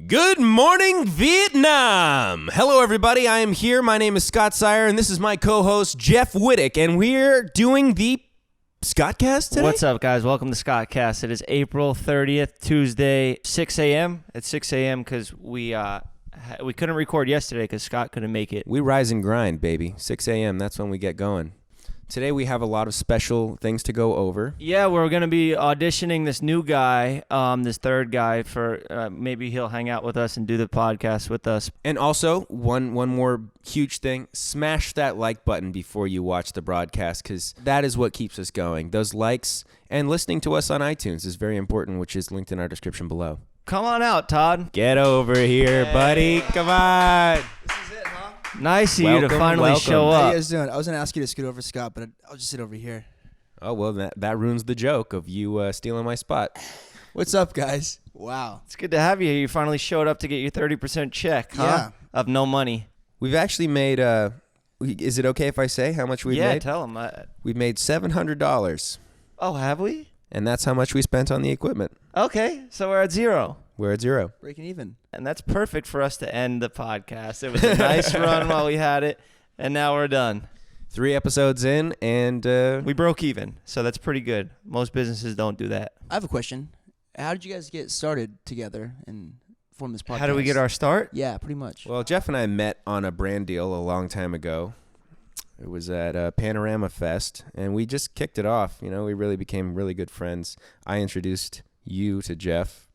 Good morning, Vietnam! Hello, everybody. I am here. My name is Scott Sire, and this is my co-host, Jeff Whittick, and we're doing the Skotcast today? What's up, guys? Welcome to Skotcast. It is April 30th, Tuesday, 6 a.m. It's 6 a.m. because we couldn't record yesterday because Scott couldn't make it. We rise and grind, baby. 6 a.m., that's when we get going. Today we have a lot of special things to go over. Yeah, we're going to be auditioning this new guy, this third guy, for maybe he'll hang out with us and do the podcast with us. And also, one more huge thing, smash that like button before you watch the broadcast, because that is what keeps us going. Those likes and listening to us on iTunes is very important, which is linked in our description below. Come on out, Todd. Get over here, buddy. Come on. This is it, huh? Nice of you to finally show How up. you guys doing? I was going to ask you to scoot over, Scott, but I'll just sit over here. Oh, well, that ruins the joke of you stealing my spot. What's up, guys? Wow. It's good to have you here. You finally showed up to get your 30% check, huh? Yeah. Of no money. We've actually made, is it okay if I say how much we've made? Yeah, tell him. We've made $700, Oh, have we? and that's how much we spent on the equipment. Okay, so we're at zero. We're at zero. Breaking even. And that's perfect for us to end the podcast. It was a nice run while we had it, and now we're done. 3 episodes in, and We broke even, so that's pretty good. Most businesses don't do that. I have a question. How did you guys get started together and form this podcast? How do we get our start? Yeah, pretty much. well, Jeff and I met on a brand deal a long time ago. It was at Panorama Fest, and we just kicked it off. You know, we really became really good friends. I introduced you to Jeff.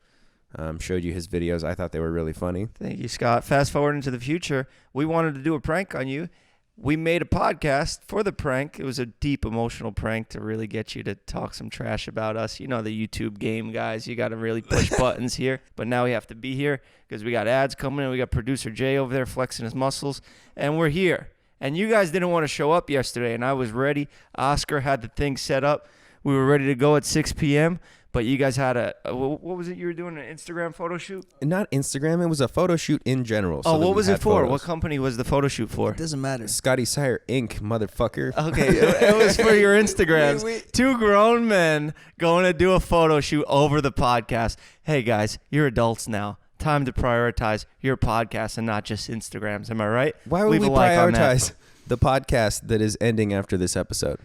Showed you his videos. I thought they were really funny. Thank you, Scott. Fast forward into the future, we wanted to do a prank on you. We made a podcast for the prank. It was a deep emotional prank to really get you to talk some trash about us. You know the YouTube game, guys. You got to really push buttons here. But now we have to be here because we got ads coming in. We got producer Jay over there flexing his muscles. And we're here. And you guys didn't want to show up yesterday, and I was ready. Oscar had the thing set up. We were ready to go at 6 p.m., but you guys had what was it you were doing, an Instagram photo shoot? Not Instagram. It was a photo shoot in general. Oh, what was it for? What company was the photo shoot for? It doesn't matter. Scotty Sire Inc., motherfucker. Okay, it was for your Instagrams. Two grown men going to do a photo shoot over the podcast. Hey, guys, you're adults now. Time to prioritize your podcast and not just Instagrams. Am I right? Why would Leave we a like on that. prioritize the podcast that is ending after this episode?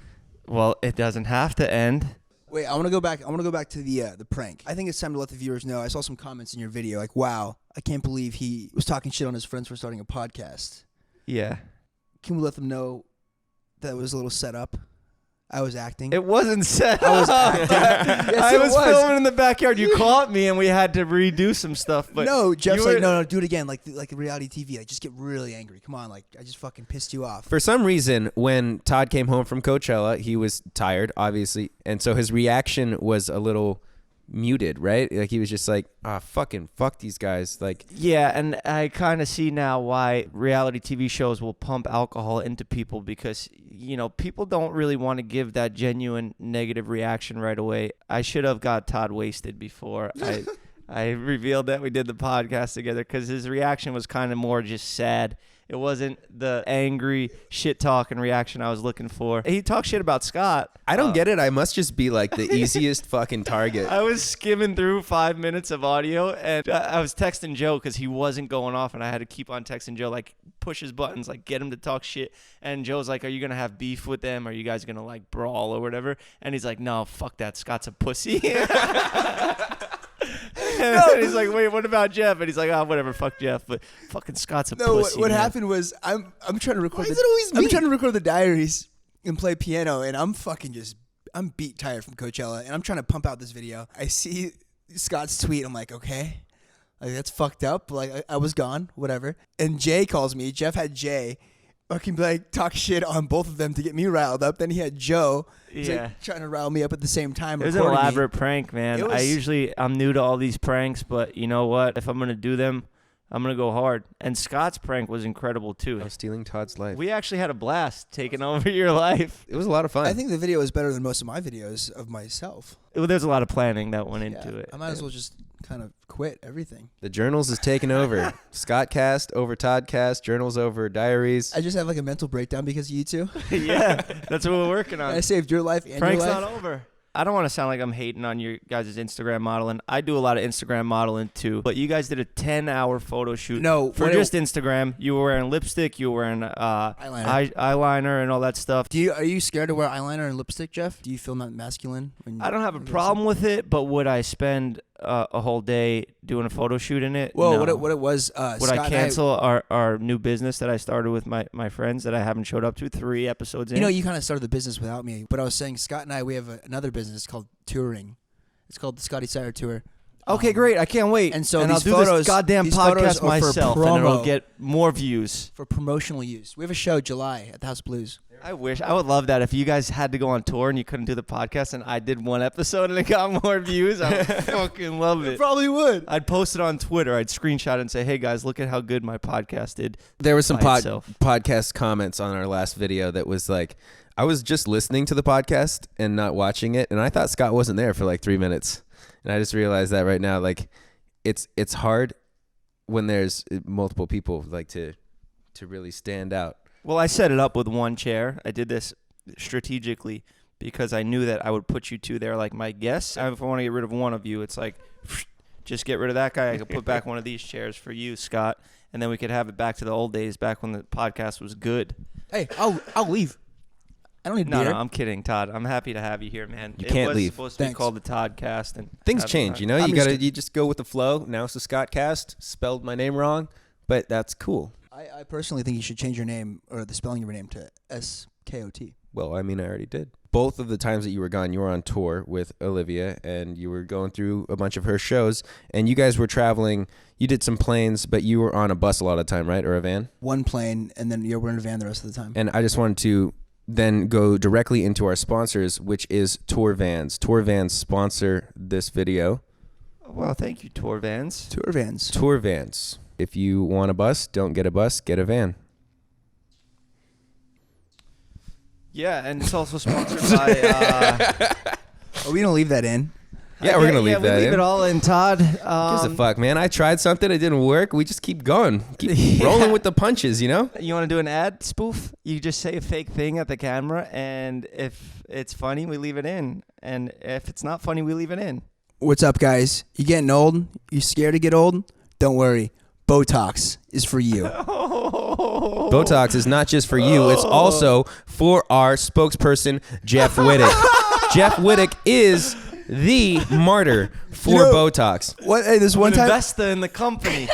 Well, it doesn't have to end. Wait, I want to go back. I want to go back to the prank. I think it's time to let the viewers know. I saw some comments in your video like, wow, I can't believe he was talking shit on his friends for starting a podcast. Yeah. Can we let them know that was a little set up? I was acting. It wasn't set I was up. acting. Yes, I it was was. filming in the backyard. You caught me, and we had to redo some stuff. But no, Jeff's you were- like, no, do it again. Like reality TV. Like, just get really angry. Come on, like, I just fucking pissed you off. For some reason, when Todd came home from Coachella, he was tired, obviously, and so his reaction was a little muted, right? Like, he was just like, fucking fuck these guys. Like, Yeah, and I kind of see now why reality TV shows will pump alcohol into people because, you know, people don't really want to give that genuine negative reaction right away. I should have got Todd wasted before I revealed that we did the podcast together because his reaction was kind of more just sad. It wasn't the angry shit-talking reaction I was looking for. He talked shit about Scott. I don't get it. I must just be like the easiest fucking target. I was skimming through 5 minutes of audio, and I was texting Joe because he wasn't going off, and I had to keep on texting Joe, like, push his buttons, like, get him to talk shit. And Joe's like, are you going to have beef with them? Are you guys going to, like, brawl or whatever? And he's like, no, fuck that. Scott's a pussy. And he's like, wait, what about Jeff? And he's like, whatever, fuck Jeff. But fucking Scott's a No, pussy. what man. happened was I'm trying to record. Why is it always me? I'm trying to record the diaries and play piano, and I'm beat tired from Coachella, and I'm trying to pump out this video. I see Scott's tweet. I'm like, okay, like that's fucked up. Like I was gone, whatever. And Jay calls me. Jeff had Jay. Fucking like talk shit on both of them to get me riled up. Then he had Joe. He's Yeah. like trying to rile me up at the same time. It was an recording me. elaborate prank, man. It was- I'm new to all these pranks, but you know what? If I'm going to do them, I'm going to go hard. And Scott's prank was incredible, too. I was stealing Todd's life. We actually had a blast taking over your life. It was a lot of fun. I think the video is better than most of my videos of myself. There's a lot of planning that went into Yeah, it. I might as well just kind of quit everything. the journals is taking over. Scottcast over Toddcast, journals over diaries. I just have like a mental breakdown because of you two. Yeah, that's what we're working on. I saved your life and Prank's your life. not over. I don't want to sound like I'm hating on your guys' Instagram modeling. I do a lot of Instagram modeling too. But you guys did a 10-hour photo shoot. No, for just Instagram. You were wearing lipstick. You were wearing eyeliner and all that stuff. Are you scared to wear eyeliner and lipstick, Jeff? Do you feel not masculine? I don't have a problem with it, but would I spend a whole day doing a photo shoot in it? Well, no. what it was, would Scott I cancel our new business that I started with my friends that I haven't showed up to 3 episodes in? You know, you kind of started the business without me, but I was saying Scott and I, we have another business called touring. It's called the Scotty Sire Tour. Okay, great. I can't wait. And so I'll these do photos, this goddamn these photos podcast are for myself, and it'll get more views. For promotional use. We have a show July at the House Blues. I would love that if you guys had to go on tour and you couldn't do the podcast and I did one episode and it got more views. I would fucking love it. You probably would. I'd post it on Twitter. I'd screenshot it and say, hey guys, look at how good my podcast did. There was some by itself. podcast comments on our last video that was like, I was just listening to the podcast and not watching it, and I thought Scott wasn't there for like 3 minutes. And I just realized that right now, like, it's hard when there's multiple people like to really stand out. Well, I set it up with one chair. I did this strategically because I knew that I would put you two there like my guests. If I want to get rid of one of you, it's like, just get rid of that guy. I could put back one of these chairs for you, Scott, and then we could have it back to the old days, back when the podcast was good. Hey, I'll leave. I don't need No, beer. I'm kidding, Todd. I'm happy to have you here, man. You can't leave. It was supposed to be called the Toddcast. And things change, you know. You just go with the flow. Now it's the Skotcast. Spelled my name wrong, but that's cool. I personally think you should change your name or the spelling of your name to S-K-O-T. Well, I mean, I already did. Both of the times that you were gone, you were on tour with Olivia, and you were going through a bunch of her shows, and you guys were traveling. You did some planes, but you were on a bus a lot of the time, right, or a van? One plane, and then you were in a van the rest of the time. And I just wanted to then go directly into our sponsors, which is Tour Vans. Tour Vans sponsor this video. Well, thank you, Tour Vans. Tour Vans. Tour Vans. If you want a bus, don't get a bus, get a van. Yeah, and it's also sponsored by... Oh, we don't leave that in. Yeah, we're going to leave that in. Leave it all in, Todd. Gives a fuck, man. I tried something. It didn't work. We just keep going. Keep rolling with the punches, you know? You want to do an ad spoof? You just say a fake thing at the camera, and if it's funny, we leave it in. And if it's not funny, we leave it in. What's up, guys? You getting old? You scared to get old? Don't worry. Botox is for you. Botox is not just for you. It's also for our spokesperson, Jeff Whittick. Jeff Whittick is the martyr for Botox. What? Hey, this one time, investor in the company.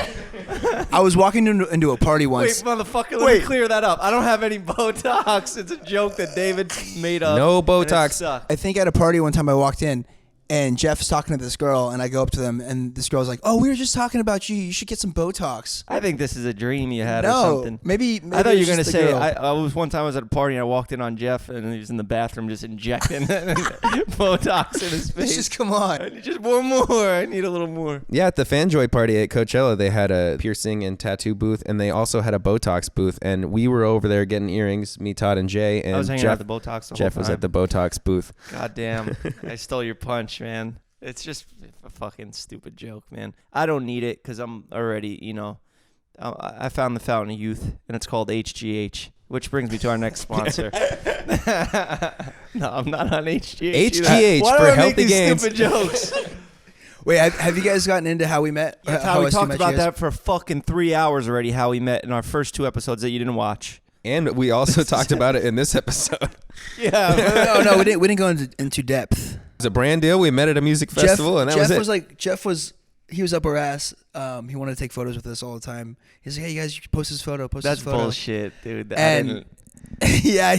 I was walking into a party once. Wait, motherfucker, let me clear that up. I don't have any Botox. It's a joke that David made up. No Botox. I think at a party one time I walked in, and Jeff's talking to this girl, and I go up to them, and this girl's like, "Oh, we were just talking about you. You should get some Botox." I think this is a dream you had or something. Maybe I thought you were going to say, I was one time I was at a party, and I walked in on Jeff, and he was in the bathroom just injecting Botox in his face. Just come on. I need just one more. I need a little more. Yeah, at the Fanjoy party at Coachella, they had a piercing and tattoo booth, and they also had a Botox booth, and we were over there getting earrings, me, Todd, and Jay. And I was hanging out at the Botox the Jeff whole was time. at the Botox booth. God damn. I stole your punch, man. It's just a fucking stupid joke, man. I don't need it because I'm already, I found the fountain of youth, and it's called HGH, which brings me to our next sponsor. No, I'm not on HGH. HGH Why for do I healthy make these gains. stupid jokes? Wait, have you guys gotten into how we met? How we talked about that. that for fucking 3 hours already, how we met in our first 2 episodes that you didn't watch. And we also talked about it in this episode. Yeah. No, we didn't go into depth. It was a brand deal. We met at a music festival, and that was it. Jeff was up our ass. He wanted to take photos with us all the time. He's like, "Hey, you guys, you should post this photo. Post That's this photo." bullshit, dude. And yeah.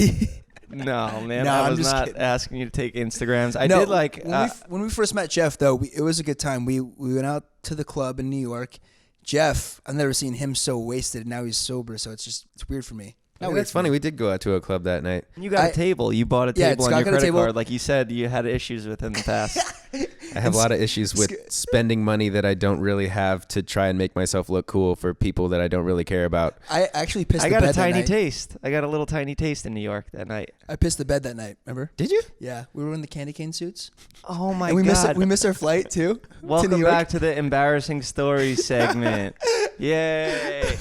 No, man. No, I I'm was just not kidding. asking you to take Instagrams. I did like... when we first met Jeff, though, it was a good time. We went out to the club in New York. Jeff, I've never seen him so wasted. Now he's sober, so it's weird for me. No, that's funny. We did go out to a club that night. You got a table. You bought a table on Scott your got a credit table. card. Like you said, you had issues with in the past. I have a lot of issues with spending money that I don't really have to try and make myself look cool for people that I don't really care about. I actually pissed I the got bed a tiny that night. taste. I got a little tiny taste in New York that night. I pissed the bed that night, remember? Did you? Yeah, we were in the candy cane suits. Oh my And we god! missed our flight, too. to New Welcome York. back to the embarrassing stories segment. Yay!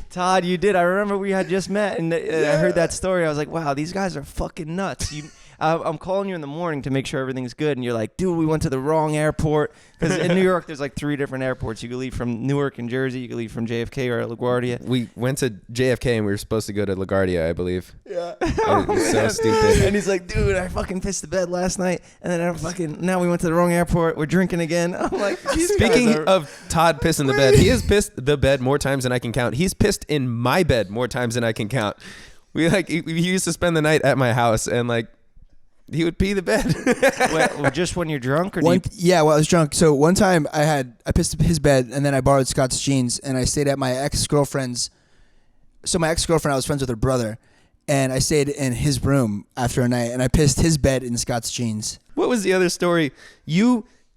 Todd, you did. I remember we had just met, and I heard that story. I was like, wow, these guys are fucking nuts. I'm calling you in the morning to make sure everything's good. And you're like, dude, we went to the wrong airport. Because in New York, there's like 3 different airports. You can leave from Newark and Jersey. You can leave from JFK or LaGuardia. We went to JFK and we were supposed to go to LaGuardia, I believe. Yeah. It was so stupid. And he's like, dude, I fucking pissed the bed last night. And then now we went to the wrong airport. We're drinking again. I'm like, Speaking of Todd pissing the bed, he has pissed the bed more times than I can count. He's pissed in my bed more times than I can count. We used to spend the night at my house and like he would pee the bed. Well, just when you're drunk, or yeah, well, I was drunk. So one time I pissed his bed and then I borrowed Scott's jeans and I stayed at my ex-girlfriend's. So my ex-girlfriend, I was friends with her brother, and I stayed in his room after a night and I pissed his bed in Scott's jeans. What was the other story?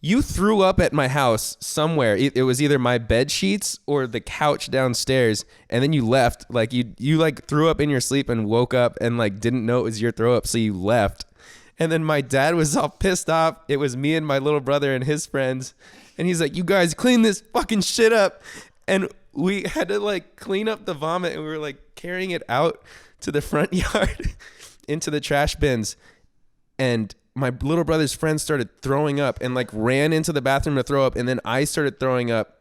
You threw up at my house somewhere. It was either my bed sheets or the couch downstairs, and then you left. Like you like threw up in your sleep and woke up and like didn't know it was your throw up, so you left. And then my dad was all pissed off. It was me and my little brother and his friends, and he's like, "You guys clean this fucking shit up." And we had to like clean up the vomit, and we were like carrying it out to the front yard into the trash bins, and my little brother's friend started throwing up and like ran into the bathroom to throw up. And then I started throwing up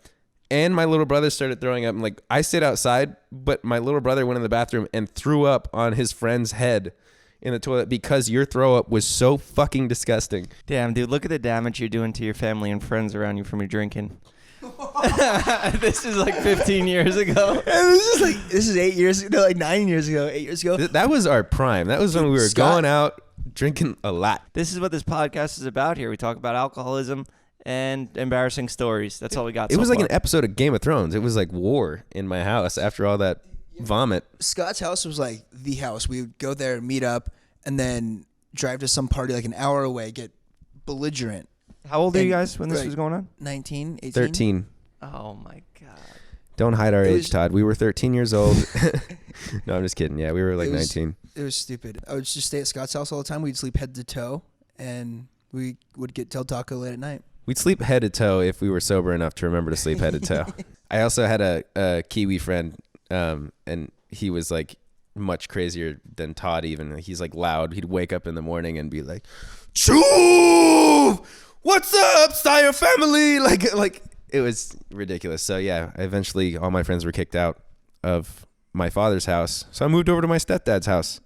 and my little brother started throwing up. And like I stayed outside, but my little brother went in the bathroom and threw up on his friend's head in the toilet because your throw up was so fucking disgusting. Damn, dude, look at the damage you're doing to your family and friends around you from your drinking. This is like 15 years ago. This is 8 years ago, like 9 years ago, 8 years ago. That was our prime. That was when we were going out drinking a lot. This is what this podcast is about here. We talk about alcoholism and embarrassing stories. That's all we got. It was like an episode of Game of Thrones. It was like war in my house after all that vomit. Scott's house was like the house. We would go there, meet up, and then drive to some party like an hour away, get belligerent. How old are you guys when this was going on? 19, 18? 13. Oh, my God. Don't hide our age, Todd. We were 13 years old. No, I'm just kidding. Yeah, we were like 19. It was stupid. I would just stay at Scott's house all the time. We'd sleep head to toe, and we would get Del Taco late at night. We'd sleep head to toe if we were sober enough to remember to sleep head to toe. I also had a Kiwi friend, and he was like much crazier than Todd even. He's like loud. He'd wake up in the morning and be like, "Chuv! What's up, Sire family?" Like it was ridiculous. So yeah, eventually all my friends were kicked out of my father's house. So I moved over to my stepdad's house.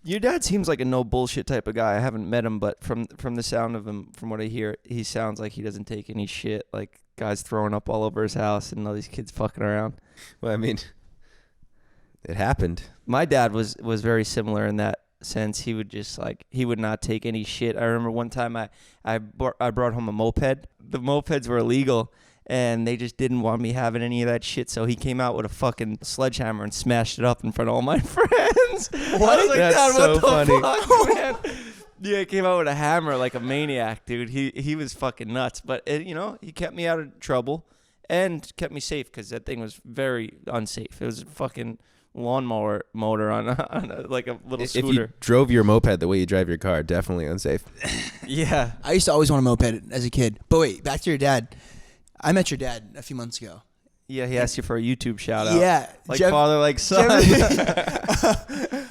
Your dad seems like a no bullshit type of guy. I haven't met him, but from the sound of him, from what I hear, he sounds like he doesn't take any shit. Like guys throwing up all over his house and all these kids fucking around. Well, I mean, it happened. My dad was very similar in that sense. He would just like, he would not take any shit. I remember one time I brought home a moped. The mopeds were illegal and they just didn't want me having any of that shit. So he came out with a fucking sledgehammer and smashed it up in front of all my friends. What? I was like, That's Dad, so what the funny. fuck, man? Yeah, he came out with a hammer like a maniac, dude. He was fucking nuts. But, he kept me out of trouble and kept me safe because that thing was very unsafe. It was a fucking lawnmower motor on like a little scooter. If you drove your moped the way you drive your car, definitely unsafe. Yeah. I used to always want a moped as a kid. But wait, back to your dad. I met your dad a few months ago. Yeah, he asked you for a YouTube shout out. Yeah. Like father, like son.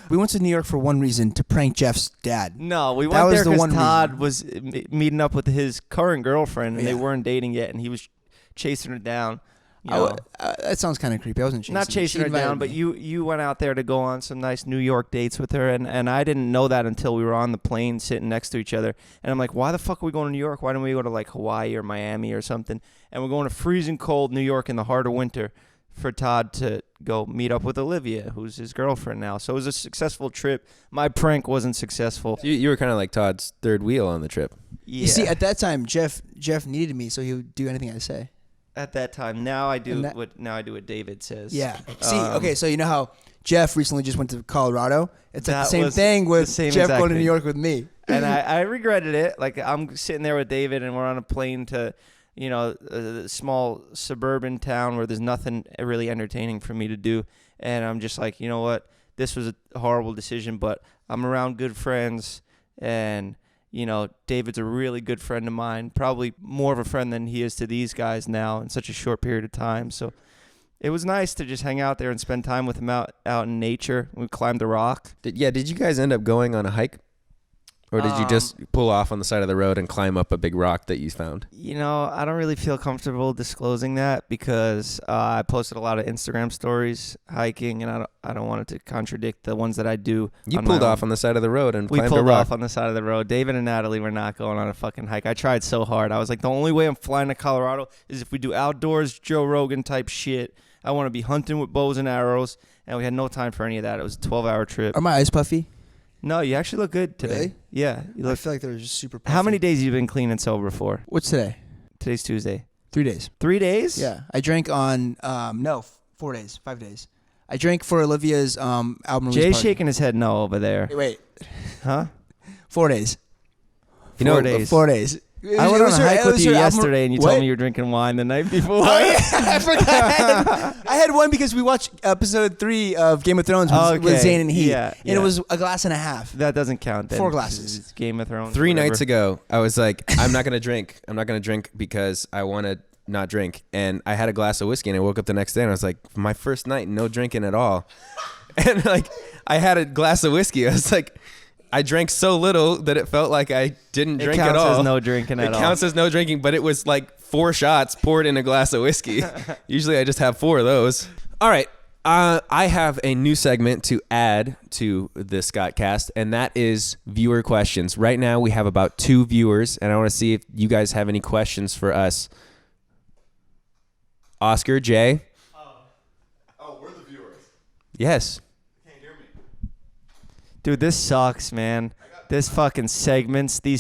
We went to New York for one reason, to prank Jeff's dad. No, we That went was there the one because Todd reason. was meeting up with his current girlfriend, and they Yeah. weren't dating yet, and he was chasing her down. You know. That sounds kind of creepy. I wasn't chasing Not chasing her She invited down, but me. you went out there to go on some nice New York dates with her, and I didn't know that until we were on the plane sitting next to each other. And I'm like, why the fuck are we going to New York? Why don't we go to like Hawaii or Miami or something? And we're going to freezing cold New York in the heart of winter for Todd to go meet up with Olivia, who's his girlfriend now. So it was a successful trip. My prank wasn't successful. You were kind of like Todd's third wheel on the trip. Yeah. You see, at that time, Jeff needed me, so he would do anything I say. At that time, now I do what David says. Yeah. See, okay, so you know how Jeff recently just went to Colorado? It's like the That same was thing with the same Jeff exact going to thing. New York with me. And I regretted it. Like I'm sitting there with David, and we're on a plane to, a small suburban town where there's nothing really entertaining for me to do. And I'm just like, you know what? This was a horrible decision, but I'm around good friends, and David's a really good friend of mine, probably more of a friend than he is to these guys now in such a short period of time. So it was nice to just hang out there and spend time with him out in nature. We climbed the rock. Did you guys end up going on a hike? Or did you just pull off on the side of the road and climb up a big rock that you found? You know, I don't really feel comfortable disclosing that because I posted a lot of Instagram stories hiking, and I don't want it to contradict the ones that I do. You pulled off on the side of the road and climbed a rock. We pulled off on the side of the road. David and Natalie were not going on a fucking hike. I tried so hard. I was like, the only way I'm flying to Colorado is if we do outdoors, Joe Rogan type shit. I want to be hunting with bows and arrows, and we had no time for any of that. It was a 12-hour trip. Are my eyes puffy? No, you actually look good today. Really? Yeah. You I look. feel like they're just super puffy. How many days have you been clean and sober for? What's today? Today's Tuesday. 3 days. 3 days? Yeah. I drank on, 4 days, 5 days. I drank for Olivia's album release Jay's party. shaking his head no over there. Wait. Huh? 4 days. 4 days. 4 days. I went on a hike with you yesterday, and you told What? me you were drinking wine the night before. Oh, yeah. I forgot. I had one because we watched episode 3 of Game of Thrones with Zane and Heat. Yeah, and it was a glass and a half. That doesn't count then. 4 glasses. It's Game of Thrones. 3 whatever. nights ago, I was like, I'm not going to drink. I'm not going to drink because I want to not drink. And I had a glass of whiskey, and I woke up the next day, and I was like, my first night, no drinking at all. And like, I had a glass of whiskey. I was like, I drank so little that it felt like I didn't drink at all. It counts as no drinking at all. It counts as no drinking, but it was like 4 shots poured in a glass of whiskey. Usually I just have 4 of those. All right. I have a new segment to add to the Skotcast, and that is viewer questions. Right now we have about 2 viewers, and I want to see if you guys have any questions for us. Oscar, Jay. Oh, we're the viewers. Yes. Dude, this sucks, man. These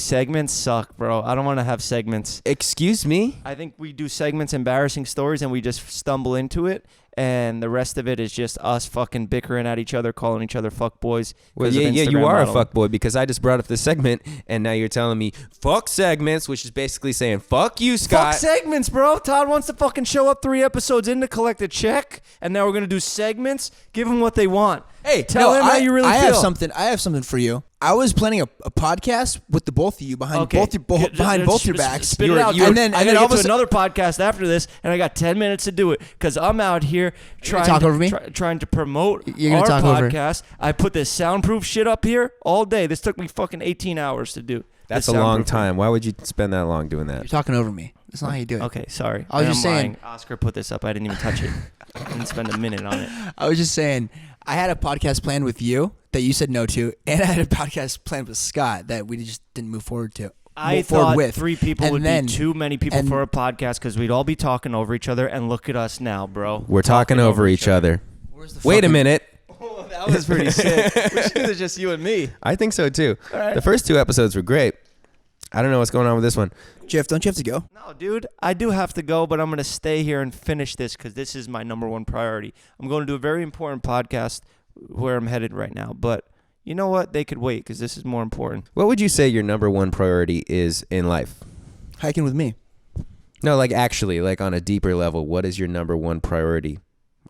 segments suck, bro. I don't want to have segments. Excuse me? I think we do segments, embarrassing stories, and we just stumble into it, and the rest of it is just us fucking bickering at each other, calling each other fuckboys. Well, yeah, you are a fuckboy because I just brought up this segment, and now you're telling me fuck segments, which is basically saying fuck you, Scott. Fuck segments, bro. Todd wants to fucking show up 3 episodes in to collect a check, and now we're going to do segments. Give them what they want. Hey, Tell him how you really I feel. I have something for you. I was planning a podcast with the both of you behind both your backs. Spit it out. and then I all got of a to sudden, another podcast after this, and I got 10 minutes to do it because I'm out here trying talk over me? trying to promote You're gonna our talk over. podcast. I put this soundproof shit up here all day. This took me fucking 18 hours to do. That's This a long soundproof time. Why would you spend that long doing that? you're talking over me. That's not how you do it. Okay, sorry. I was And just I'm saying- lying. Oscar put this up. I didn't even touch it. I didn't spend a minute on it. I was just saying, I had a podcast planned with you that you said no to, and I had a podcast planned with Scott that we just didn't move forward to. I move forward thought with. 3 people And would then- be too many people and- for a podcast because we'd all be talking over each other. And look at us now, bro. We're talking over each other. Where's the Wait a fucking- minute. Oh, that was pretty sick. We should do this just you and me. I think so too. All right. The first 2 episodes were great. I don't know what's going on with this one. Jeff, don't you have to go? No, dude, I do have to go, but I'm going to stay here and finish this because this is my number 1 priority. I'm going to do a very important podcast where I'm headed right now. But you know what? They could wait because this is more important. What would you say your number 1 priority is in life? Hiking with me. No, like actually, like on a deeper level, what is your number 1 priority?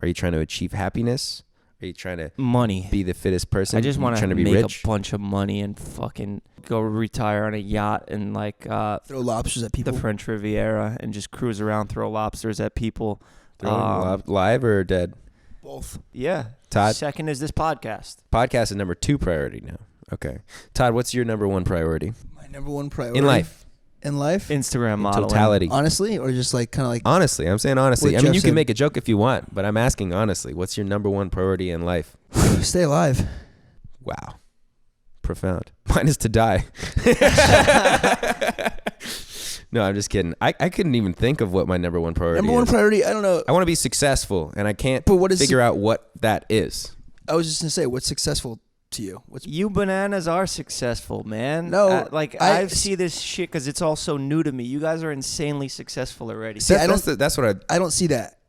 Are you trying to achieve happiness? Are you trying to Money. be the fittest person? I just want trying to be make rich? a bunch of money and fucking go retire on a yacht and like Throw lobsters at people. the French Riviera and just cruise around, throw lobsters at people. Throwing live or dead? Both. Yeah. Todd? Second is this podcast. Podcast is number 2 priority now. Okay. Todd, what's your number 1 priority? My number 1 priority. In life. In life? Instagram In modeling. totality. Honestly, or just like kind of like Honestly, I'm saying honestly. What I mean, Jeff you can said. make a joke if you want, but I'm asking honestly. What's your number 1 priority in life? stay alive. Wow. Profound. Mine is to die. No, I'm just kidding. I couldn't even think of what my number 1 priority Number 1 is. priority, I don't know. I want to be successful, and I can't But what is figure out what that is. I was just gonna say, what's successful to you? What's You bananas are successful, man. No, I see this shit because it's all so new to me. You guys are insanely successful already. See, That's what I... I don't see that.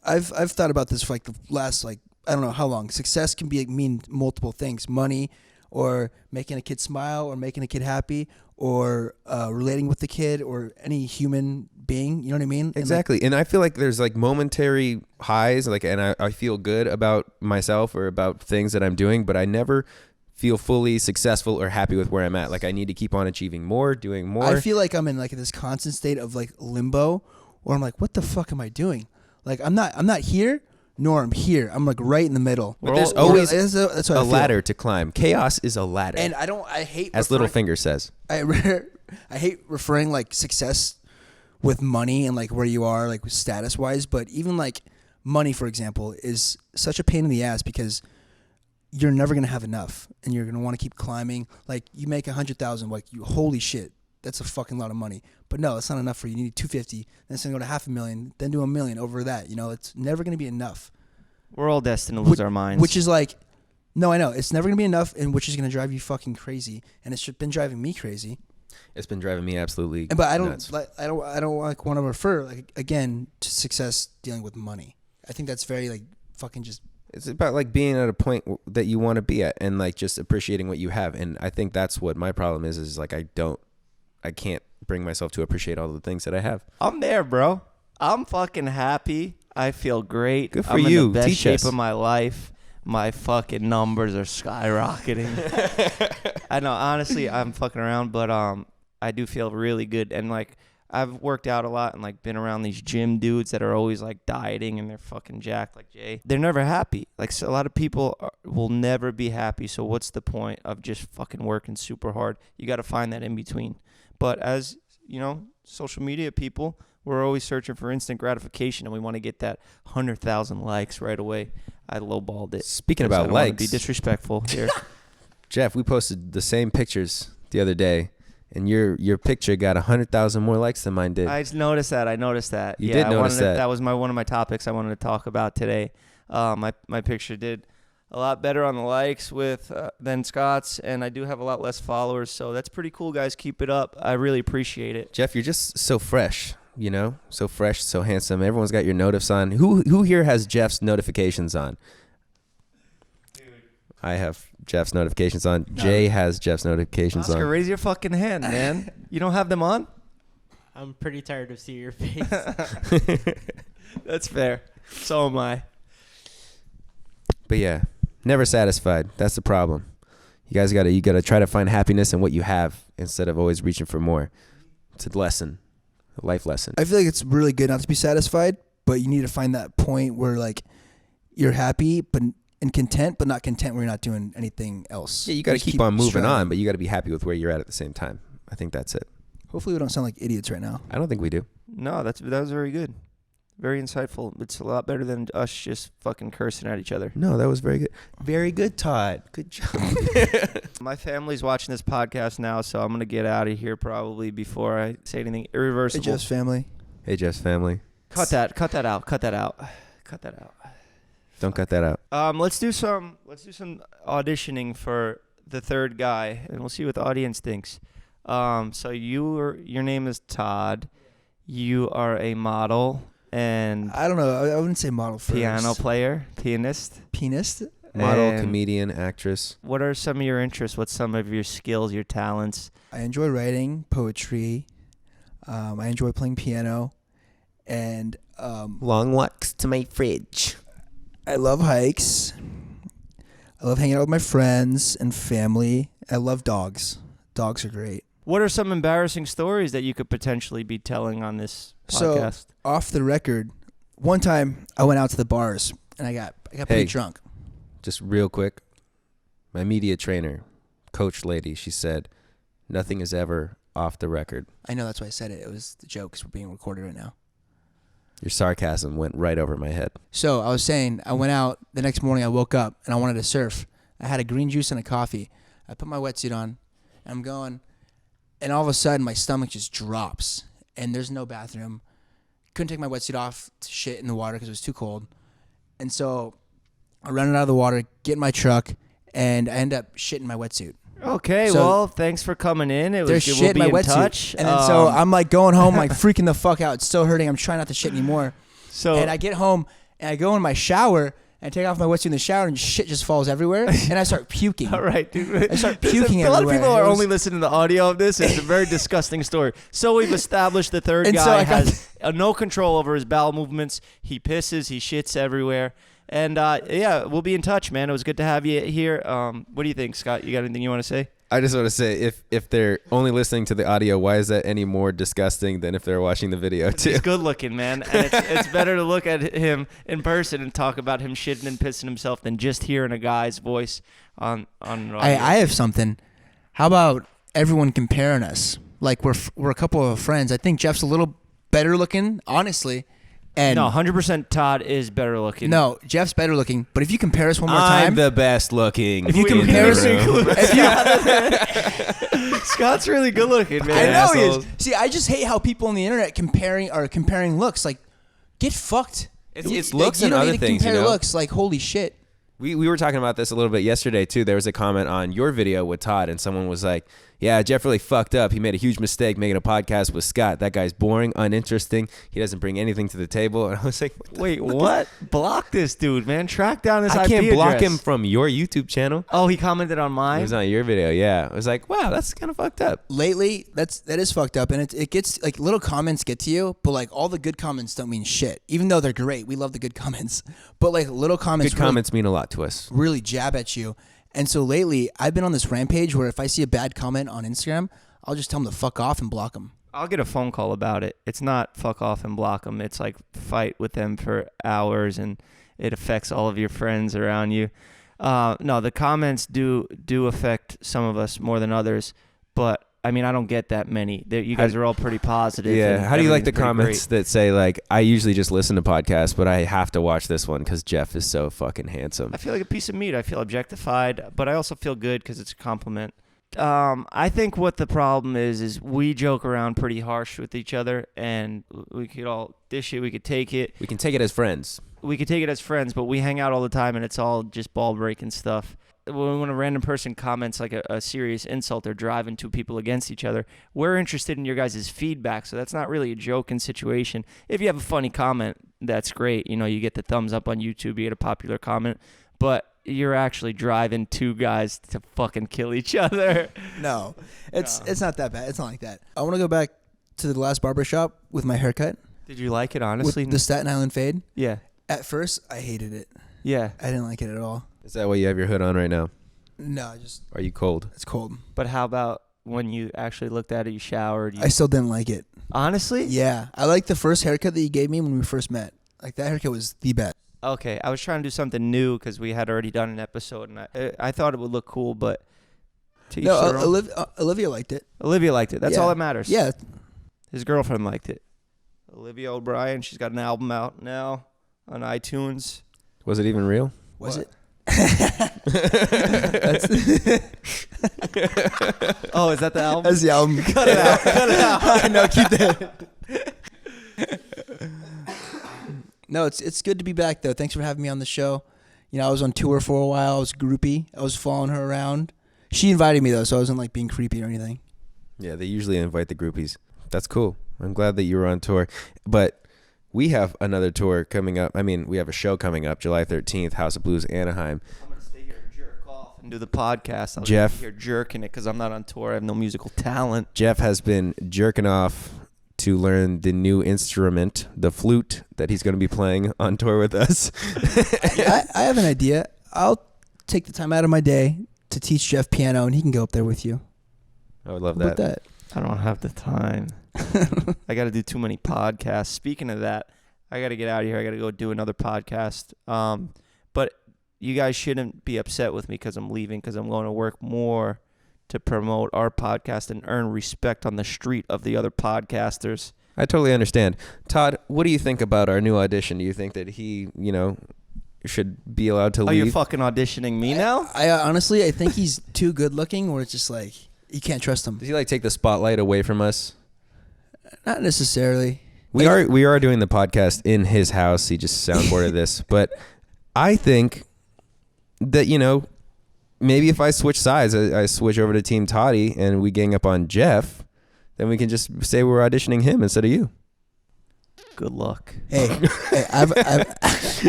I've thought about this for like the last I don't know how long. Success can mean multiple things: money, or making a kid smile, or making a kid happy, or relating with the kid, or any human being. You know what I mean? Exactly. And I feel like there's like momentary highs, and I feel good about myself or about things that I'm doing, but I never feel fully successful or happy with where I'm at. Like I need to keep on achieving more, doing more. I feel like I'm in like this constant state of like limbo, where I'm like, what the fuck am I doing? Like I'm not here, norm here. I'm like right in the middle. But there's always that's what a I feel. ladder to climb. Chaos is a ladder. And I hate as Littlefinger says. I hate referring like success with money and like where you are like status wise, but even like money, for example, is such a pain in the ass because you're never gonna have enough, and you're gonna want to keep climbing. Like you make 100,000, like you holy shit, that's a fucking lot of money. But no, it's not enough for you. You need 250, then it's gonna go to 500,000, then to 1 million over that. You know, it's never gonna be enough. We're all destined to lose our minds. Which is like, no, I know it's never gonna be enough, and which is gonna drive you fucking crazy, and it's been driving me crazy. It's been driving me absolutely. But I don't nuts. I don't like want to refer like again to success dealing with money. I think that's very like fucking just. It's about like being at a point that you want to be at and like just appreciating what you have. And I think that's what my problem is like I can't bring myself to appreciate all the things that I have. I'm there, bro. I'm fucking happy. I feel great. Good for I'm you. in the best Teach shape us. of my life. My fucking numbers are skyrocketing. I know, honestly, I'm fucking around, but I do feel really good. And like I've worked out a lot and like been around these gym dudes that are always like dieting and they're fucking jacked like Jay. They're never happy. Like so a lot of people will never be happy. So what's the point of just fucking working super hard? You got to find that in between. But as you know, social media people, we're always searching for instant gratification and we want to get that 100,000 likes right away. I lowballed it. Speaking 'cause I about don't wanna likes, be disrespectful here. Jeff, we posted the same pictures the other day. And your picture got 100,000 more likes than mine did. I noticed that. You did notice that. That was one of my topics I wanted to talk about today. My picture did a lot better on the likes than Scott's, and I do have a lot less followers. So that's pretty cool, guys. Keep it up. I really appreciate it. Jeff, you're just so fresh, you know? So fresh, so handsome. Everyone's got your notifs on. Who here has Jeff's notifications on? I have Jeff's notifications on. No. Jay has Jeff's notifications Oscar, on. raise your fucking hand, man. You don't have them on? I'm pretty tired of seeing your face. That's fair. So am I. But yeah, never satisfied. That's the problem. You guys gotta try to find happiness in what you have instead of always reaching for more. It's a lesson, a life lesson. I feel like it's really good not to be satisfied, but you need to find that point where like you're happy, and content, but not content where you're not doing anything else. Yeah, you got to keep on moving on, but you got to be happy with where you're at the same time. I think that's it. Hopefully we don't sound like idiots right now. I don't think we do. No, that was very good. Very insightful. It's a lot better than us just fucking cursing at each other. No, that was very good. Very good, Todd. Good job. My family's watching this podcast now, so I'm going to get out of here probably before I say anything irreversible. Hey, Jeff's family. Hey, Jeff's family. Cut that out. Don't cut that out. Let's do some auditioning for the third guy, and we'll see what the audience thinks. So your name is Todd. You are a model and I don't know. I wouldn't say model first. pianist. Model, And comedian, actress. What are some of your interests? What's some of your skills, your talents? I enjoy writing, poetry. I enjoy playing piano, and Long walks to my fridge. I love hikes. I love hanging out with my friends and family. I love dogs. Dogs are great. What are some embarrassing stories that you could potentially be telling on this podcast? So, off the record, one time I went out to the bars and I got pretty drunk. Just real quick, my media trainer, coach lady, she said, nothing is ever off the record. I know, that's why I said it. It was the joke because we're being recorded right now. Your sarcasm went right over my head. So I was saying, I went out the next morning. I woke up and I wanted to surf. I had a green juice and a coffee. I put my wetsuit on. And I'm going, and all of a sudden my stomach just drops. And there's no bathroom. Couldn't take my wetsuit off to shit in the water because it was too cold. And so I run out of the water, get in my truck, and I end up shitting my wetsuit. Okay, So well, thanks for coming in. There's We'll shit in be my in wetsuit. touch. And then so I'm like going home, like freaking the fuck out. It's still hurting. I'm trying not to shit anymore. And I get home and I go in my shower and I take off my wetsuit in the shower and shit just falls everywhere. And I start puking. All right, dude. I start puking A lot of everywhere. people are only listening to the audio of this. It's a very disgusting story. So we've established the third And so guy I got- has no control over his bowel movements. He pisses, he shits everywhere. And yeah, we'll be in touch, man. It was good to have you here. What do you think, Scott? You got anything you want to say? I just want to say, if they're only listening to the audio, why is that any more disgusting than if they're watching the video too? He's good looking, man. And it's better to look at him in person and talk about him shitting and pissing himself than just hearing a guy's voice on an audio. I have something. How about everyone comparing us? Like we're a couple of friends. I think Jeff's a little better looking, honestly. And no, 100% Todd is better looking. No, Jeff's better looking. But if you compare us one more I'm time, the best looking. If you in compare the us, room. Scott's really good looking, man. I know he assholes. is. See, I just hate how people on the internet comparing looks. Like, get fucked. It's looks you and don't other need to things, compare you know? looks. Like, holy shit. We were talking about this a little bit yesterday too. There was a comment on your video with Todd, and someone was like, "Yeah, Jeff really fucked up. He made a huge mistake making a podcast with Scott. That guy's boring, uninteresting. He doesn't bring anything to the table." And I was like, Wait, what? Block this dude, man. Track down his IP I can't block address. him from your YouTube channel. Oh, he commented on It mine? was on your video, yeah. I was like, wow, that's kind of fucked up. Lately, that is fucked up, and it gets like little comments get to you, but like all the good comments don't mean shit. Even though they're great, we love the good comments, but like little comments, Good comments mean a lot to us. really jab at you. And so lately, I've been on this rampage where if I see a bad comment on Instagram, I'll just tell them to fuck off and block them. I'll get a phone call about it. It's not fuck off and block them. It's like fight with them for hours, and it affects all of your friends around you. No, the comments do affect some of us more than others, but I mean, I don't get that many. You guys are all pretty positive. Yeah. How do you like the everything's pretty comments great. that say, like, I usually just listen to podcasts, but I have to watch this one because Jeff is so fucking handsome? I feel like a piece of meat. I feel objectified, but I also feel good because it's a compliment. I think what the problem is we joke around pretty harsh with each other, and we could all dish it. We could take it. We can take it as friends. We could take it as friends, but we hang out all the time, and it's all just ball breaking stuff. When a random person comments like a serious insult or driving two people against each other, we're interested in your guys' feedback, so that's not really a joking situation. If you have a funny comment, that's great. You know, you get the thumbs up on YouTube, you get a popular comment, but you're actually driving two guys to fucking kill each other. No, it's not that bad. It's not like that. I want to go back to the last barbershop with my haircut. Did you like it, honestly? With the Staten Island fade. Yeah. At first, I hated it. Yeah. I didn't like it at all. Is that why you have your hood on right now? No, just Are you cold? it's cold. But how about when you actually looked at it, you showered? I still didn't like it. Honestly? Yeah, I liked the first haircut that you gave me when we first met. Like that haircut was the best. Okay, I was trying to do something new because we had already done an episode, and I thought it would look cool, but to each their own. Olivia liked it. Olivia liked it. That's Yeah. all that matters. Yeah, His girlfriend liked it. Olivia O'Brien, she's got an album out now on iTunes. Was it even real? was What? it? Oh, is that the album? That's the album. Cut it out. Cut it out. No, keep that. No, it's good to be back though. Thanks for having me on the show. You know, I was on tour for a while. I was groupie. I was following her around. She invited me though, so I wasn't like being creepy or anything. Yeah, they usually invite the groupies. That's cool. I'm glad that you were on tour. But we have another tour coming up. I mean, we have a show coming up July 13th, House of Blues, Anaheim. I'm going to stay here and jerk off and do the podcast. I'll Jeff. be here jerking it because I'm not on tour. I have no musical talent. Jeff has been jerking off to lourn the new instrument, the flute, that he's going to be playing on tour with us. I have an idea. I'll take the time out of my day to teach Jeff piano, and he can go up there with you. I would love How about that. I don't have the time. I got to do too many podcasts. Speaking of that, I got to get out of here. I got to go do another podcast. But you guys shouldn't be upset with me because I'm leaving, because I'm going to work more to promote our podcast and earn respect on the street of the other podcasters. I totally understand. Todd, what do you think about our new audition? Do you think that he, should be allowed to Oh, leave? you're fucking auditioning me now? I honestly, I think he's too good looking, where it's just like you can't trust him. Does he take the spotlight away from us? Not necessarily. We are doing the podcast in his house. He just soundboarded this, but I think that maybe if I switch sides, I switch over to Team Toddy and we gang up on Jeff, then we can just say we're auditioning him instead of you. Good luck. Hey, I've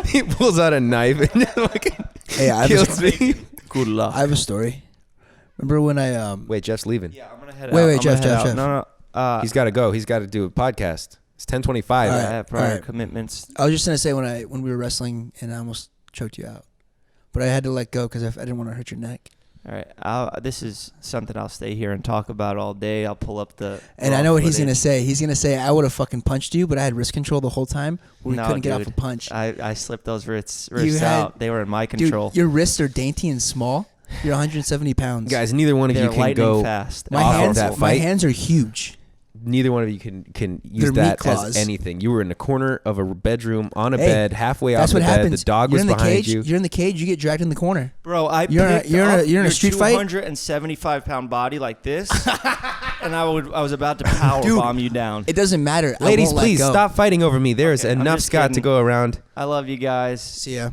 He pulls out a knife and fucking kills me. Good luck. I have a story. Remember when I Wait, Jeff's leaving. Yeah, I'm gonna head Wait, out. wait, I'm Jeff, gonna head Jeff, out. Jeff. No. He's got to go. He's got to do a podcast. It's 10:25. All I right. have prior all right. commitments. I was just gonna say when we were wrestling and I almost choked you out. But I had to let go because I didn't want to hurt your neck. All right, this is something I'll stay here and talk about all day. I'll pull up the. And I know what he's gonna say. He's gonna say I would have fucking punched you, but I had wrist control the whole time. We couldn't get off a punch. I slipped those wrists out. They were in my control. Dude, your wrists are dainty and small. You're 170 pounds. Guys, neither one of you can go fast. My hands are huge. Neither one of you can use They're that meat as claws. anything. You were in the corner of a bedroom on a bed, halfway off That's the what bed. happens. The dog was You're in the behind cage. you. You're in the cage. You get dragged in the corner. Bro, You're in a street fight. 275-pound body like this, and I was about to power bomb you down. It doesn't matter. Ladies, please stop fighting over me. There is Okay, I'm enough just Scott to kidding. go around. I love you guys. See ya.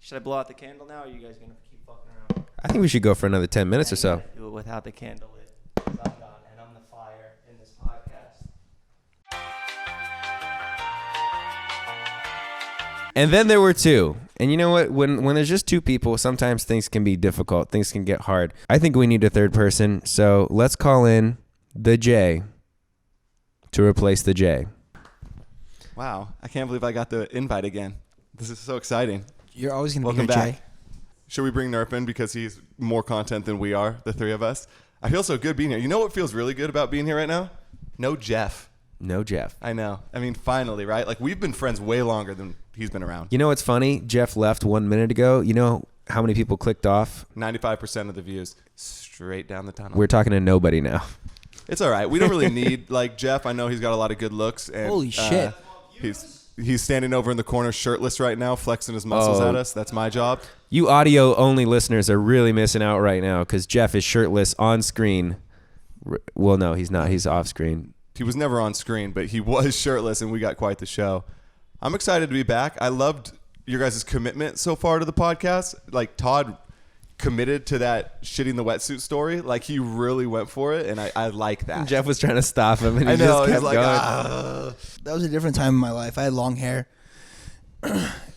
Should I blow out the candle now, or are you guys gonna keep fucking around? I think we should go for another 10 minutes or so. Do it without the candle lit. 'Cause I'm done, and I'm the fire in this podcast. And then there were two. And you know what? When there's just two people, sometimes things can be difficult. Things can get hard. I think we need a third person. So let's call in the J to replace the J. Wow, I can't believe I got the invite again. This is so exciting. You're always gonna Welcome be here, back. Jay. Should we bring Nerf in because he's more content than we are, the three of us? I feel so good being here. You know what feels really good about being here right now? No Jeff. No Jeff. I know. I mean, finally, right? Like, we've been friends way longer than he's been around. You know what's funny? Jeff left 1 minute ago. You know how many people clicked off? 95% of the views straight down the tunnel. We're talking to nobody now. It's all right. We don't really need, like, Jeff. I know he's got a lot of good looks. And, Holy shit. He's standing over in the corner shirtless right now, flexing his muscles at us. That's my job. You audio-only listeners are really missing out right now because Jeff is shirtless on screen. Well, no, he's not. He's off screen. He was never on screen, but he was shirtless, and we got quite the show. I'm excited to be back. I loved your guys' commitment so far to the podcast. Like, Todd committed to that shitting the wetsuit story. Like, he really went for it, and I like that. Jeff was trying to stop him, and he I know. just kept He's like, going. That was a different time in my life. I had long hair.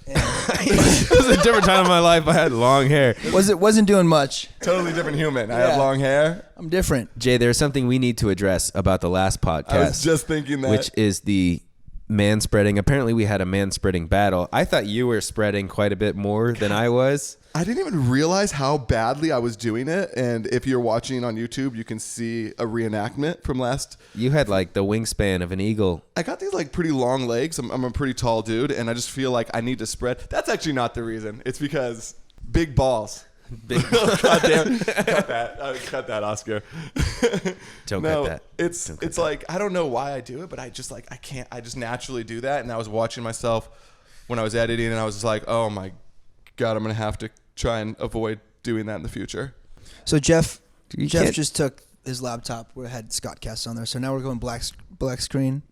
It was a different time in my life. I had long hair. Wasn't doing much. Totally different human. I Yeah. have long hair. I'm different. Jay, there's something we need to address about the last podcast. I was just thinking that. which is the man spreading. Apparently, we had a man spreading battle. I thought you were spreading quite a bit more than I was. I didn't even realize how badly I was doing it. And if you're watching on YouTube, you can see a reenactment from last. You had like the wingspan of an eagle. I got these like pretty long legs. I'm a pretty tall dude, and I just feel like I need to spread. That's actually not the reason. It's because big balls. Big. God damn. Cut that. Cut that, Oscar. Don't No, cut that. It's like, I don't know why I do it, but I can't. I just naturally do that. And I was watching myself when I was editing, and I was just like, oh my God, I'm going to have to try and avoid doing that in the future. So Jeff can't- just took his laptop. We had Skotcast on there. So now we're going black screen. Black screen.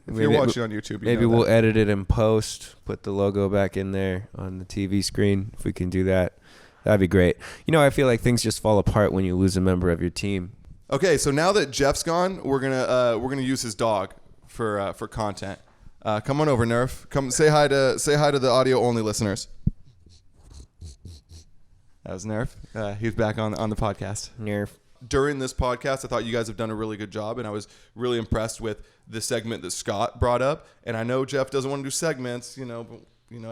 If you're watching on YouTube, you maybe know we'll that. edit it in post, put the logo back in there on the TV screen. If we can do that, that'd be great. You know, I feel like things just fall apart when you lose a member of your team. Okay, so now that Jeff's gone, we're gonna use his dog for content. Come on over, Nerf. Come say hi to the audio only listeners. That was Nerf. He's back on the podcast. Nerf. During this podcast, I thought you guys have done a really good job, and I was really impressed with the segment that Scott brought up. And I know Jeff doesn't want to do segments, but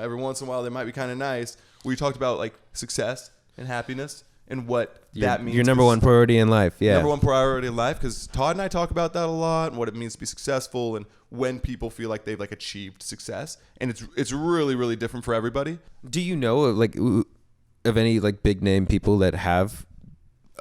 every once in a while they might be kind of nice. Where you talked about like success and happiness and what that means. Your number one priority in life. Yeah. Number one priority in life, because Todd and I talk about that a lot, and what it means to be successful, and when people feel like they've like achieved success, and it's really, really different for everybody. Do you know of any like big name people that have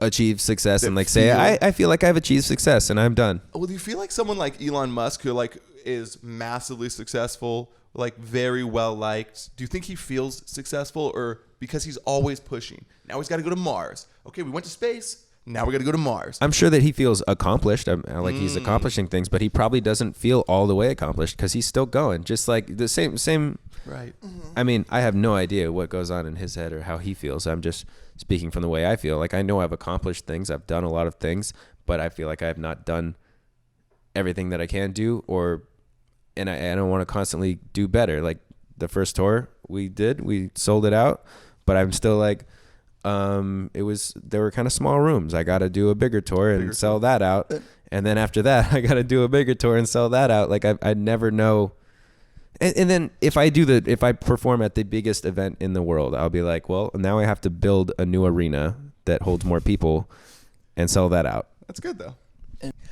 achieved success That and like say I feel like I've achieved success and I'm done? Well, do you feel like someone like Elon Musk, who like is massively successful, like very well liked? Do you think he feels successful, or because he's always pushing? Now he's got to go to Mars. Okay, we went to space. Now we got to go to Mars. I'm sure that he feels accomplished. Like he's accomplishing things, but he probably doesn't feel all the way accomplished because he's still going. Just like the same. Right. I mean, I have no idea what goes on in his head or how he feels. I'm just speaking from the way I feel. Like I know I've accomplished things. I've done a lot of things, but I feel like I have not done everything that I can do, and I don't want to constantly do better. Like the first tour we sold it out, but I'm still like, there were kind of small rooms. I got to do a bigger tour and sell that out. And then after that, I got to do a bigger tour and sell that out. Like I never know And then if I perform at the biggest event in the world, I'll be like, well, now I have to build a new arena that holds more people and sell that out. That's good though.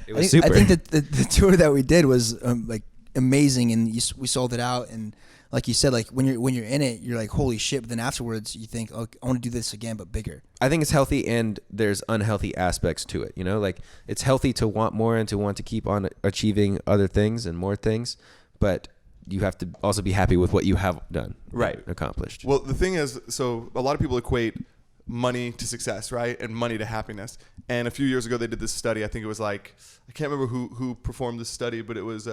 It was I super. think that the tour that we did was like amazing, and we sold it out. And like you said, like when you're in it, you're like, holy shit. But then afterwards, you think, oh, I want to do this again, but bigger. I think it's healthy, and there's unhealthy aspects to it. You know, like it's healthy to want more and to want to keep on achieving other things and more things, but you have to also be happy with what you have done, Right. accomplished. Well, the thing is, so a lot of people equate money to success, right? And money to happiness. And a few years ago, they did this study. I think it was like, I can't remember who performed this study, but it was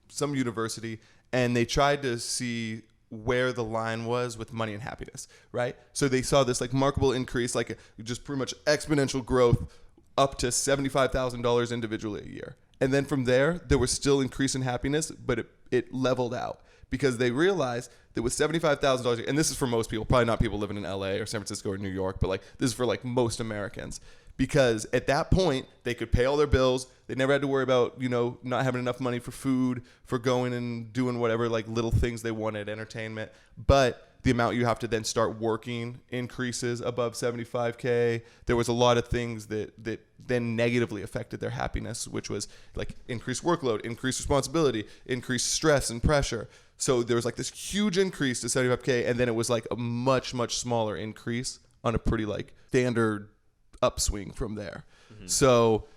some university. And they tried to see where the line was with money and happiness, right? So they saw this like remarkable increase, like just pretty much exponential growth up to $75,000 individually a year. And then from there was still increase in happiness, but it leveled out because they realized that with $75,000, and this is for most people, probably not people living in LA or San Francisco or New York, but like this is for like most Americans, because at that point they could pay all their bills. They never had to worry about, you know, not having enough money for food, for going and doing whatever like little things they wanted, entertainment. But the amount you have to then start working increases above 75K. There was a lot of things that then negatively affected their happiness, which was like increased workload, increased responsibility, increased stress and pressure. So there was like this huge increase to 75K, and then it was like a much, much smaller increase on a pretty like standard upswing from there. Mm-hmm. So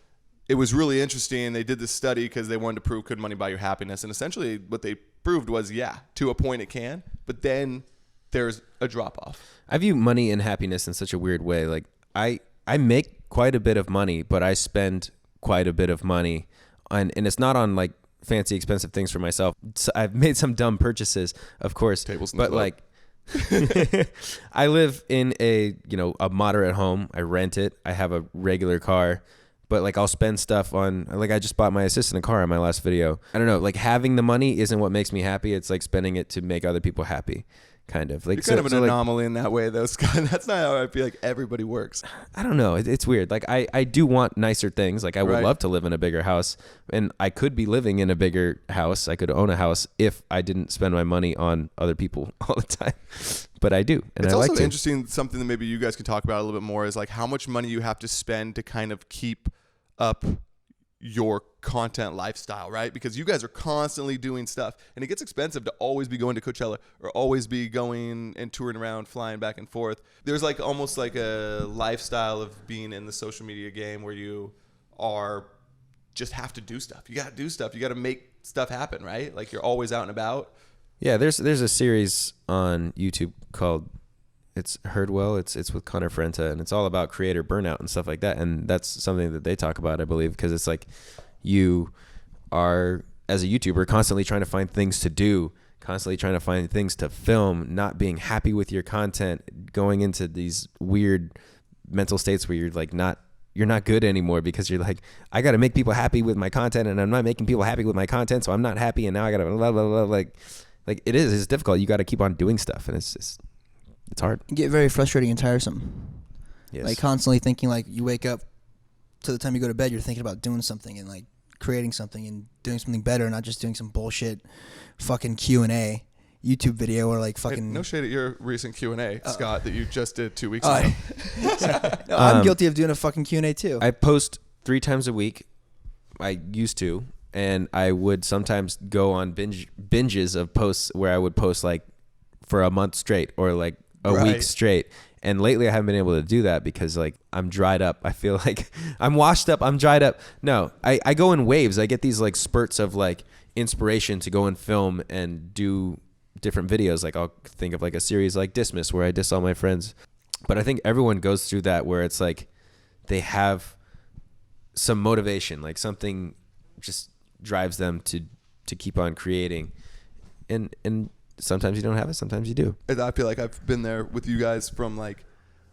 it was really interesting. They did this study because they wanted to prove, could money buy you happiness? And essentially what they proved was, yeah, to a point it can, but then there's a drop off. I view money and happiness in such a weird way. Like I make quite a bit of money, but I spend quite a bit of money and it's not on like fancy expensive things for myself. So I've made some dumb purchases, of course, Tables in but the club. like I live in a moderate home. I rent it. I have a regular car, but like I'll spend stuff on, like I just bought my assistant a car in my last video. I don't know, like having the money isn't what makes me happy. It's like spending it to make other people happy. Kind of like You're kind of an anomaly in that way, though, Scott. That's not how I feel like everybody works. I don't know. It's weird. Like I do want nicer things. Like I would Right. love to live in a bigger house, and I could be living in a bigger house. I could own a house if I didn't spend my money on other people all the time. But I do, and It's I also like to. interesting. Something that maybe you guys could talk about a little bit more is like how much money you have to spend to kind of keep up your content lifestyle, right? Because you guys are constantly doing stuff, and it gets expensive to always be going to Coachella or always be going and touring around, flying back and forth. There's like almost like a lifestyle of being in the social media game where you are just have to do stuff. You got to do stuff. You got to make stuff happen, right? Like you're always out and about. Yeah, there's a series on YouTube called It's Heard Well. It's with Connor Frenta, and it's all about creator burnout and stuff like that. And that's something that they talk about, I believe, because it's like you are, as a YouTuber, constantly trying to find things to do, constantly trying to find things to film, not being happy with your content, going into these weird mental states where you're like you're not good anymore because you're like, I got to make people happy with my content, and I'm not making people happy with my content, so I'm not happy, and now I got to blah, blah, blah, like it's difficult. You got to keep on doing stuff, and it's hard. You get very frustrating and tiresome. Yes. Like constantly thinking, like you wake up to the time you go to bed, you're thinking about doing something and like creating something and doing something better, not just doing some bullshit fucking Q&A YouTube video or like fucking. No shade at your recent Q&A, Scott, that you just did 2 weeks ago. No, I'm guilty of doing a fucking Q&A too. I post 3 times a week. I used to, and I would sometimes go on binges of posts where I would post like for a month straight or like a week straight. And lately I haven't been able to do that because like I'm dried up. I feel like I'm washed up. I'm dried up. No, I go in waves. I get these like spurts of like inspiration to go and film and do different videos. Like I'll think of like a series like Dismiss where I diss all my friends. But I think everyone goes through that where it's like they have some motivation, like something just drives them to keep on creating. And sometimes you don't have it, sometimes you do. And I feel like I've been there with you guys from like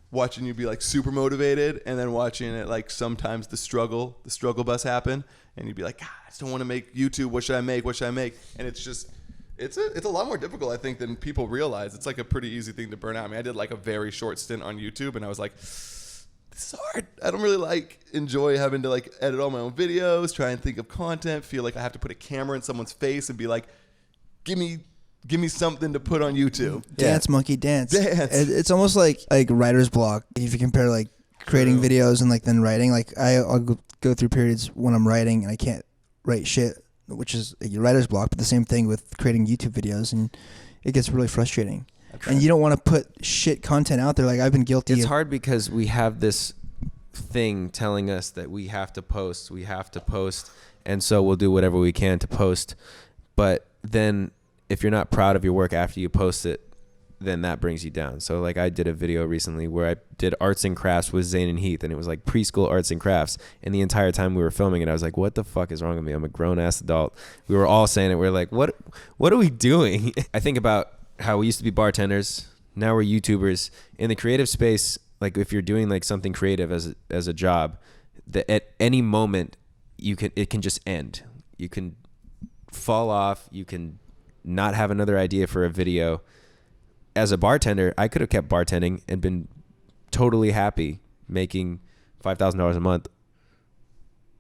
watching you be like super motivated and then watching it like sometimes the struggle bus happen and you'd be like, God, I just don't want to make YouTube. What should I make? And it's just, it's a lot more difficult, I think, than people realize. It's like a pretty easy thing to burn out. I mean, I did like a very short stint on YouTube and I was like, this is hard. I don't really enjoy having to like edit all my own videos, try and think of content, feel like I have to put a camera in someone's face and be like, give me something to put on YouTube. Dance, monkey, dance. Dance. It's almost like writer's block. If you compare like creating True. videos and like then writing, like I'll go through periods when I'm writing and I can't write shit, which is a writer's block. But the same thing with creating YouTube videos, and it gets really frustrating. Okay. And you don't want to put shit content out there. Like I've been guilty. It's hard because we have this thing telling us that we have to post, and so we'll do whatever we can to post. But then if you're not proud of your work after you post it, then that brings you down. So like I did a video recently where I did arts and crafts with Zane and Heath, and it was like preschool arts and crafts. And the entire time we were filming it, I was like, what the fuck is wrong with me? I'm a grown ass adult. We were all saying it. We were like, what are we doing? I think about how we used to be bartenders. Now we're YouTubers. In the creative space, like if you're doing like something creative as a job, that at any moment it can just end. You can fall off. You can not have another idea for a video. As a bartender, I could have kept bartending and been totally happy making $5,000 a month.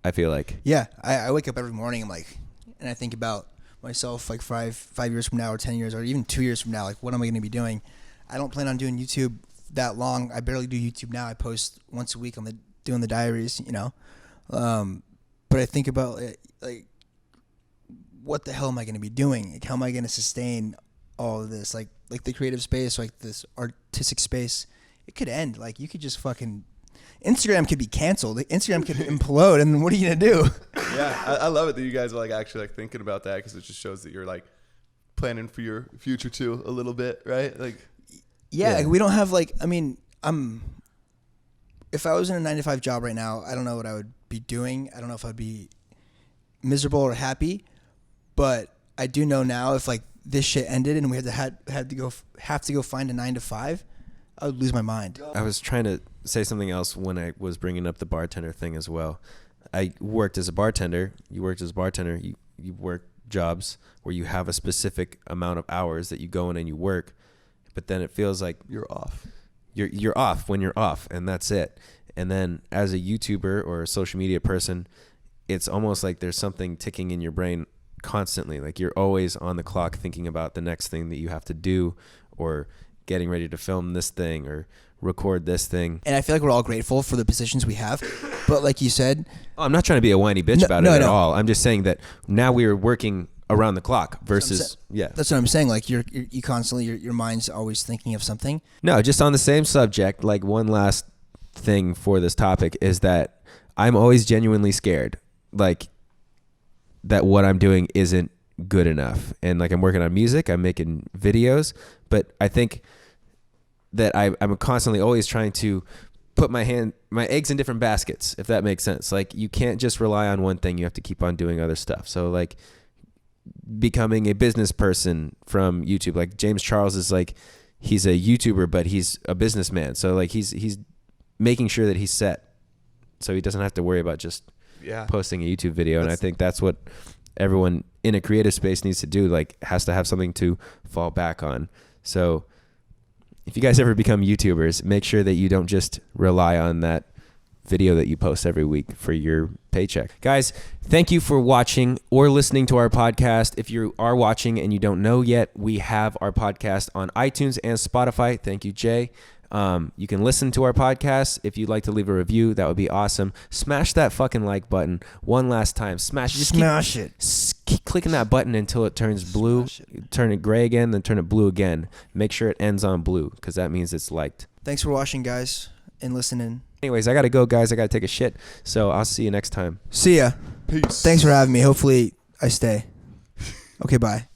I feel like. Yeah, I wake up every morning and I think about myself like 5 years from now or 10 years or even 2 years from now. Like, what am I going to be doing? I don't plan on doing YouTube that long. I barely do YouTube now. I post once a week on doing the diaries, you know. But I think about it, like, what the hell am I going to be doing? Like, how am I going to sustain all of this? Like the creative space, like this artistic space, it could end. Like you could just fucking, Instagram could be canceled. Instagram could implode, and what are you gonna do? Yeah, I love it that you guys are like actually like thinking about that, because it just shows that you're like planning for your future too a little bit, right? Like, yeah. Like we don't have like, I mean, if I was in a 9-to-5 job right now, I don't know what I would be doing. I don't know if I'd be miserable or happy, but I do know now if like this shit ended and we have to go find a 9-to-5, I would lose my mind. I was trying to say something else when I was bringing up the bartender thing as well. I worked as a bartender. You worked as a bartender. You work jobs where you have a specific amount of hours that you go in and you work, but then it feels like you're off. You're off when you're off, and that's it. And then as a YouTuber or a social media person, it's almost like there's something ticking in your brain constantly. Like you're always on the clock thinking about the next thing that you have to do, or getting ready to film this thing or record this thing. And I feel like we're all grateful for the positions we have, but like you said, I'm not trying to be a whiny bitch about it at all. I'm just saying that now we are working around the clock versus that's what I'm saying. Like you constantly, your mind's always thinking of something. No, just on the same subject, like one last thing for this topic is that I'm always genuinely scared, like that what I'm doing isn't good enough. And like I'm working on music, I'm making videos, but I think that I'm constantly always trying to put my eggs in different baskets, if that makes sense. Like you can't just rely on one thing, you have to keep on doing other stuff. So like becoming a business person from YouTube, like James Charles is like, he's a YouTuber, but he's a businessman. So like he's making sure that he's set, so he doesn't have to worry about just posting a YouTube video. And I think that's what everyone in a creative space needs to do, like has to have something to fall back on. So if you guys ever become YouTubers, make sure that you don't just rely on that video that you post every week for your paycheck. Guys, thank you for watching or listening to our podcast. If you are watching and you don't know yet, we have our podcast on iTunes and Spotify. Thank you, Jay. You can listen to our podcast. If you'd like to leave a review, that would be awesome. Smash that fucking like button one last time. Smash it. Keep clicking that button until it turns blue. Turn it gray again, then turn it blue again. Make sure it ends on blue, because that means it's liked. Thanks for watching, guys, and listening. Anyways, I got to go, guys. I got to take a shit. So I'll see you next time. See ya. Peace. Thanks for having me. Hopefully I stay. Okay, bye.